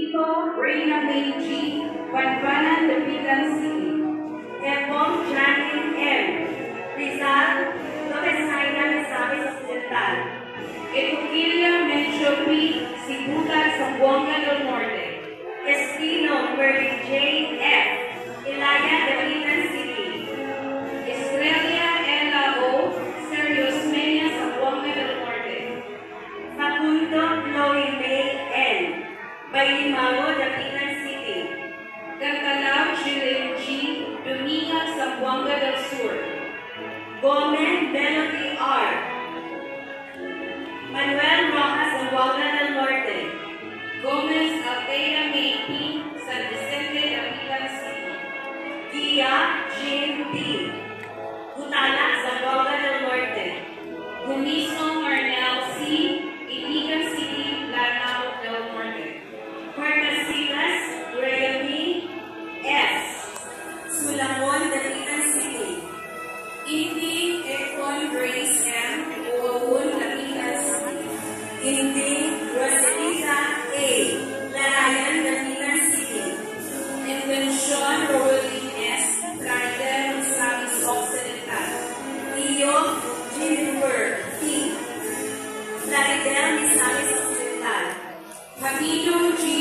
Reina Meiji, Banbanan, Dapitan City. Epong Janin M. Rizal, Lopesaina, Misamis Occidental. Etuquilia Mencho P. Sibutan, Zamboanga del Norte. Espino Murray J. F. Ilaya, Dapitan City. Estrella Ella O. Serios Menia, Zamboanga del Norte. Facundo Chloe May N. Baylimago, Dapitan City. Cantalao Chile G. Dunia, Zamboanga del Sur. Gomen Melody R. Manuel Rojas, Zamboanga del Norte. Gomez Alteira May P. San Vicente, Dapitan City. Guia Jean D. Gutala, Zamboanga del Norte. Gumiso Marnel C. Iligan City, Lanao del Norte. Marcasilas Rayami S. Sulamon, Dapitan City. Indi Ekon Grace M. Uawun, Dapitan City. Indi Rosalisa A. Larayan, Dapitan City. Invention Roland S. Garden, Misamis Occidental. Iyo Jennifer T. Laridel, Misamis Occidental. Camino G.